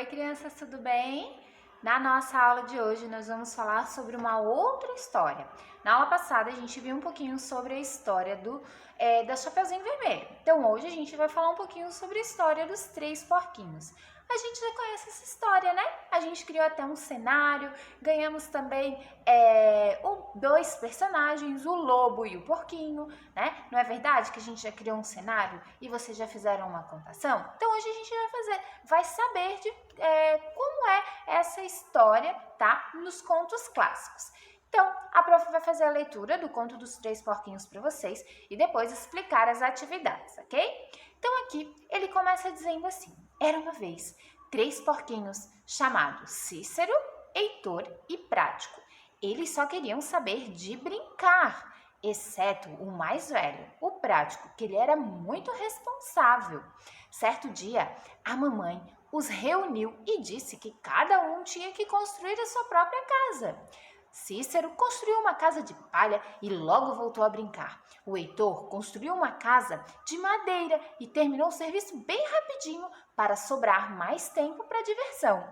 Oi, crianças, tudo bem? Na nossa aula de hoje, nós vamos falar sobre uma outra história. Na aula passada, a gente viu um pouquinho sobre a história da Chapeuzinho Vermelho. Então, hoje a gente vai falar um pouquinho sobre a história dos três porquinhos. A gente já conhece essa história, né? A gente criou até um cenário, ganhamos também dois personagens, o lobo e o porquinho, né? Não é verdade que a gente já criou um cenário e vocês já fizeram uma contação? Então, hoje a gente vai saber como é essa história, tá? Nos contos clássicos. Então, a prof vai fazer a leitura do conto dos três porquinhos para vocês e depois explicar as atividades, ok? Então, aqui ele começa dizendo assim: era uma vez três porquinhos chamados Cícero, Heitor e Prático. Eles só queriam saber de brincar, exceto o mais velho, o Prático, que ele era muito responsável. Certo dia, a mamãe os reuniu e disse que cada um tinha que construir a sua própria casa. Cícero construiu uma casa de palha e logo voltou a brincar. O Heitor construiu uma casa de madeira e terminou o serviço bem rapidinho para sobrar mais tempo para diversão.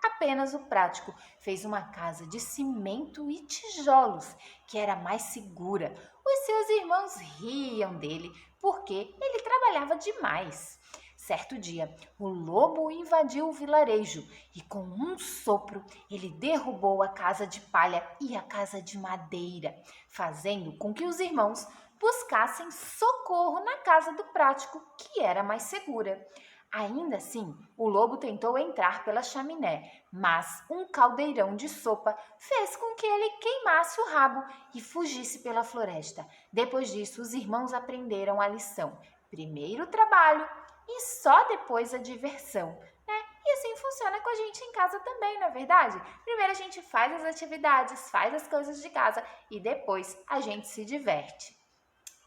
Apenas o Prático fez uma casa de cimento e tijolos, que era mais segura. Os seus irmãos riam dele porque ele trabalhava demais. Certo dia, o lobo invadiu o vilarejo e, com um sopro, ele derrubou a casa de palha e a casa de madeira, fazendo com que os irmãos buscassem socorro na casa do Prático, que era mais segura. Ainda assim, o lobo tentou entrar pela chaminé, mas um caldeirão de sopa fez com que ele queimasse o rabo e fugisse pela floresta. Depois disso, os irmãos aprenderam a lição: primeiro o trabalho e só depois a diversão, né? E assim funciona com a gente em casa também, não é verdade? Primeiro a gente faz as atividades, faz as coisas de casa e depois a gente se diverte.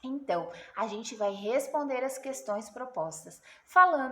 Então, a gente vai responder as questões propostas,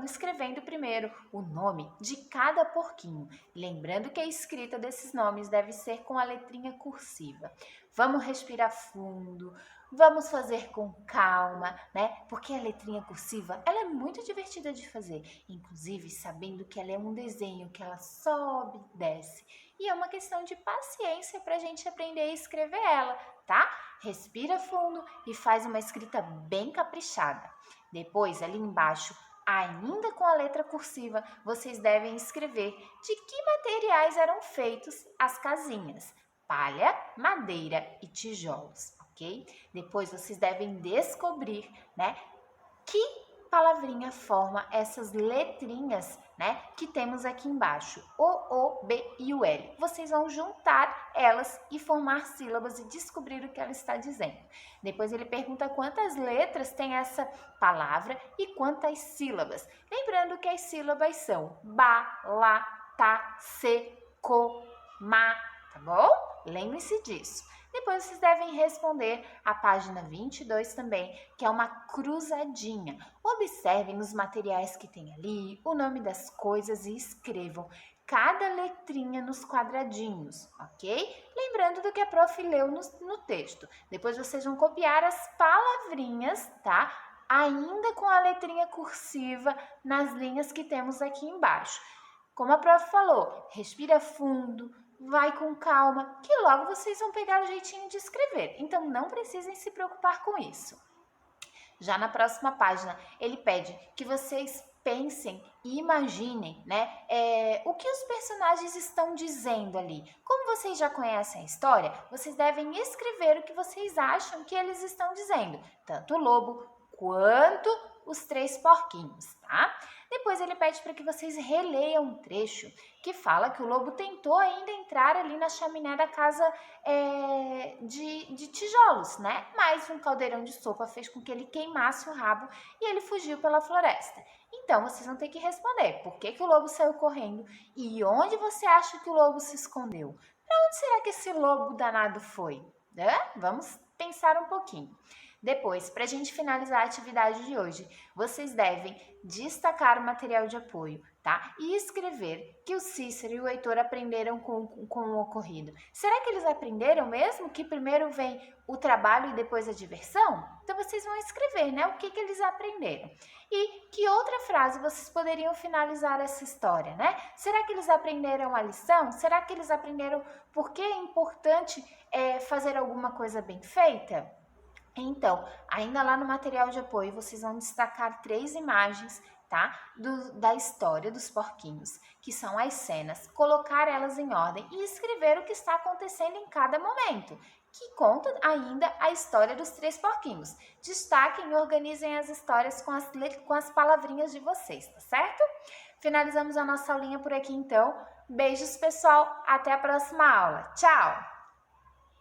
escrevendo primeiro o nome de cada porquinho. Lembrando que a escrita desses nomes deve ser com a letrinha cursiva. Vamos respirar fundo, vamos fazer com calma, né? Porque a letrinha cursiva, ela é muito divertida de fazer, inclusive sabendo que ela é um desenho, que ela sobe e desce. E é uma questão de paciência para a gente aprender a escrever ela, tá? Respira fundo e faz uma escrita bem caprichada. Depois, ali embaixo, ainda com a letra cursiva, vocês devem escrever de que materiais eram feitos as casinhas: palha, madeira e tijolos, ok? Depois vocês devem descobrir, né, que palavrinha forma essas letrinhas, né, que temos aqui embaixo, O, B e o L. Vocês vão juntar elas e formar sílabas e descobrir o que ela está dizendo. Depois ele pergunta quantas letras tem essa palavra e quantas sílabas. Lembrando que as sílabas são ba, la, ta, se, co, ma, tá bom? Lembre-se disso. Depois vocês devem responder a página 22 também, que é uma cruzadinha. Observem os materiais que tem ali, o nome das coisas e escrevam cada letrinha nos quadradinhos, ok? Lembrando do que a prof leu no texto. Depois vocês vão copiar as palavrinhas, tá? Ainda com a letrinha cursiva nas linhas que temos aqui embaixo. Como a prof falou, respira fundo, vai com calma, que logo vocês vão pegar o jeitinho de escrever. Então, não precisem se preocupar com isso. Já na próxima página, ele pede que vocês pensem e imaginem, né, o que os personagens estão dizendo ali. Como vocês já conhecem a história, vocês devem escrever o que vocês acham que eles estão dizendo, tanto o lobo quanto os três porquinhos, tá? Depois ele pede para que vocês releiam um trecho que fala que o lobo tentou ainda entrar ali na chaminé da casa de tijolos, né? Mas um caldeirão de sopa fez com que ele queimasse o rabo e ele fugiu pela floresta. Então, vocês vão ter que responder por que o lobo saiu correndo e onde você acha que o lobo se escondeu. Para onde será que esse lobo danado foi? Vamos pensar um pouquinho. Depois, para a gente finalizar a atividade de hoje, vocês devem destacar o material de apoio, tá? E escrever que o Cícero e o Heitor aprenderam com o ocorrido. Será que eles aprenderam mesmo que primeiro vem o trabalho e depois a diversão? Então, vocês vão escrever, né? O que eles aprenderam. E que outra frase vocês poderiam finalizar essa história, né? Será que eles aprenderam a lição? Será que eles aprenderam por que é importante fazer alguma coisa bem feita? Então, ainda lá no material de apoio, vocês vão destacar 3 imagens, tá? Da história dos porquinhos, que são as cenas, colocar elas em ordem e escrever o que está acontecendo em cada momento, que conta ainda a história dos 3 porquinhos. Destaquem e organizem as histórias com as palavrinhas de vocês, tá certo? Finalizamos a nossa aulinha por aqui, então. Beijos, pessoal. Até a próxima aula. Tchau!